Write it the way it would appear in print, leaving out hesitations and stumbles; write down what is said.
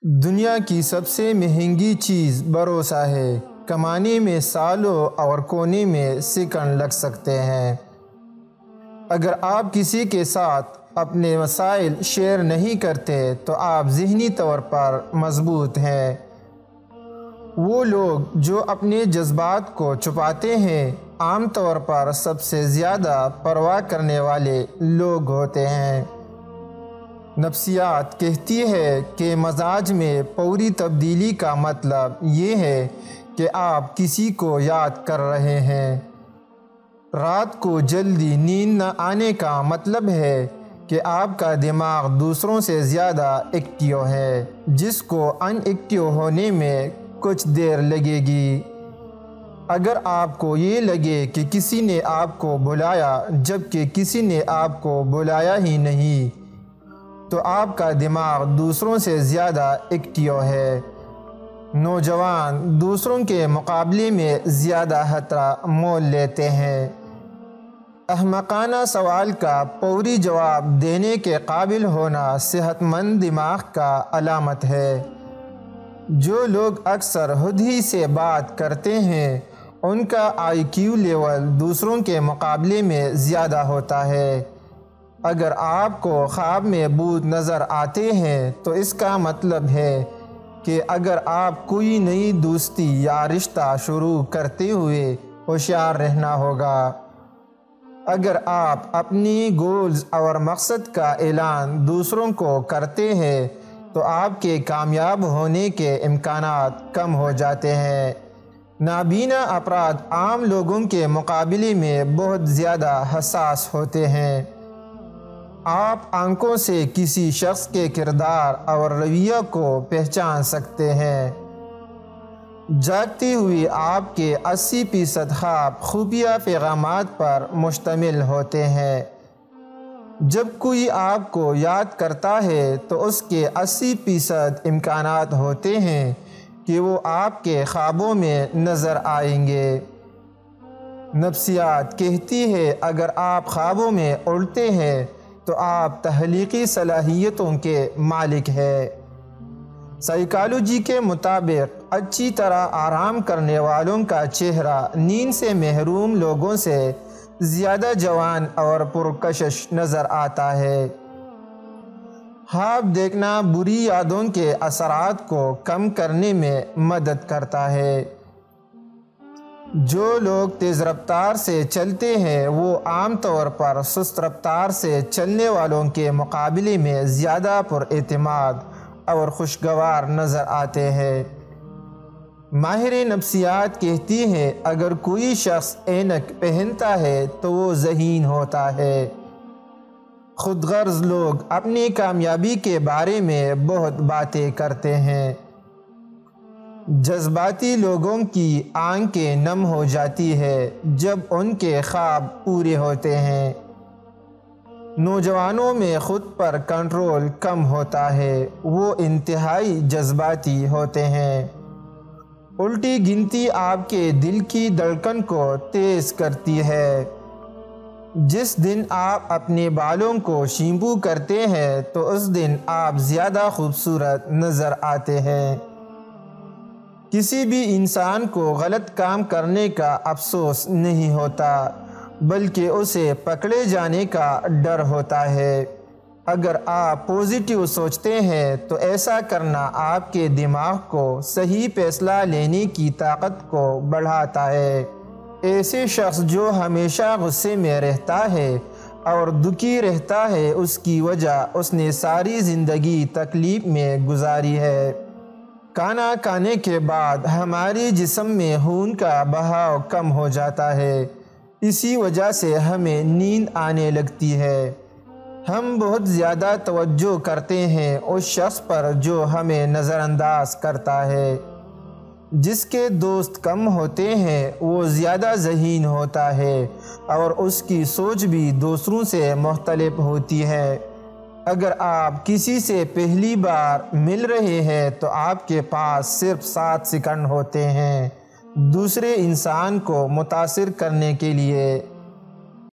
دنیا کی سب سے مہنگی چیز بھروسہ ہے۔ کمانے میں سالوں اور کونے میں سیکنڈ لگ سکتے ہیں۔ اگر آپ کسی کے ساتھ اپنے مسائل شیئر نہیں کرتے تو آپ ذہنی طور پر مضبوط ہیں۔ وہ لوگ جو اپنے جذبات کو چھپاتے ہیں عام طور پر سب سے زیادہ پرواہ کرنے والے لوگ ہوتے ہیں۔ نفسیات کہتی ہے کہ مزاج میں فوری تبدیلی کا مطلب یہ ہے کہ آپ کسی کو یاد کر رہے ہیں۔ رات کو جلدی نیند نہ آنے کا مطلب ہے کہ آپ کا دماغ دوسروں سے زیادہ ایکٹیو ہے، جس کو ان ایکٹیو ہونے میں کچھ دیر لگے گی۔ اگر آپ کو یہ لگے کہ کسی نے آپ کو بلایا جبکہ کسی نے آپ کو بلایا ہی نہیں، تو آپ کا دماغ دوسروں سے زیادہ ایکٹیو ہے۔ نوجوان دوسروں کے مقابلے میں زیادہ خطرہ مول لیتے ہیں۔ احمقانہ سوال کا فوری جواب دینے کے قابل ہونا صحت مند دماغ کا علامت ہے۔ جو لوگ اکثر خود ہی سے بات کرتے ہیں ان کا IQ لیول دوسروں کے مقابلے میں زیادہ ہوتا ہے۔ اگر آپ کو خواب میں بھوت نظر آتے ہیں تو اس کا مطلب ہے کہ اگر آپ کوئی نئی دوستی یا رشتہ شروع کرتے ہوئے ہوشیار رہنا ہوگا۔ اگر آپ اپنی گولز اور مقصد کا اعلان دوسروں کو کرتے ہیں تو آپ کے کامیاب ہونے کے امکانات کم ہو جاتے ہیں۔ نابینا افراد عام لوگوں کے مقابلے میں بہت زیادہ حساس ہوتے ہیں۔ آپ آنکھوں سے کسی شخص کے کردار اور رویہ کو پہچان سکتے ہیں۔ جاگتے ہوئے آپ کے 80% خواب خفیہ پیغامات پر مشتمل ہوتے ہیں۔ جب کوئی آپ کو یاد کرتا ہے تو اس کے 80% امکانات ہوتے ہیں کہ وہ آپ کے خوابوں میں نظر آئیں گے۔ نفسیات کہتی ہے اگر آپ خوابوں میں اڑتے ہیں تو آپ تخلیقی صلاحیتوں کے مالک ہیں۔ سائیکالوجی کے مطابق اچھی طرح آرام کرنے والوں کا چہرہ نیند سے محروم لوگوں سے زیادہ جوان اور پرکشش نظر آتا ہے۔ خواب دیکھنا بری یادوں کے اثرات کو کم کرنے میں مدد کرتا ہے۔ جو لوگ تیز رفتار سے چلتے ہیں وہ عام طور پر سست رفتار سے چلنے والوں کے مقابلے میں زیادہ پر اعتماد اور خوشگوار نظر آتے ہیں۔ ماہر نفسیات کہتی ہے اگر کوئی شخص اینک پہنتا ہے تو وہ ذہین ہوتا ہے۔ خود غرض لوگ اپنی کامیابی کے بارے میں بہت باتیں کرتے ہیں۔ جذباتی لوگوں کی آنکھیں نم ہو جاتی ہے جب ان کے خواب پورے ہوتے ہیں۔ نوجوانوں میں خود پر کنٹرول کم ہوتا ہے، وہ انتہائی جذباتی ہوتے ہیں۔ الٹی گنتی آپ کے دل کی دھڑکن کو تیز کرتی ہے۔ جس دن آپ اپنے بالوں کو شیمپو کرتے ہیں تو اس دن آپ زیادہ خوبصورت نظر آتے ہیں۔ کسی بھی انسان کو غلط کام کرنے کا افسوس نہیں ہوتا بلکہ اسے پکڑے جانے کا ڈر ہوتا ہے۔ اگر آپ پازیٹیو سوچتے ہیں تو ایسا کرنا آپ کے دماغ کو صحیح فیصلہ لینے کی طاقت کو بڑھاتا ہے۔ ایسے شخص جو ہمیشہ غصے میں رہتا ہے اور دکھی رہتا ہے اس کی وجہ اس نے ساری زندگی تکلیف میں گزاری ہے۔ کھانا کھانے کے بعد ہمارے جسم میں خون کا بہاؤ کم ہو جاتا ہے، اسی وجہ سے ہمیں نیند آنے لگتی ہے۔ ہم بہت زیادہ توجہ کرتے ہیں اس شخص پر جو ہمیں نظر انداز کرتا ہے۔ جس کے دوست کم ہوتے ہیں وہ زیادہ ذہین ہوتا ہے اور اس کی سوچ بھی دوسروں سے مختلف ہوتی ہے۔ اگر آپ کسی سے پہلی بار مل رہے ہیں تو آپ کے پاس صرف 7 سیکنڈ ہوتے ہیں دوسرے انسان کو متاثر کرنے کے لیے۔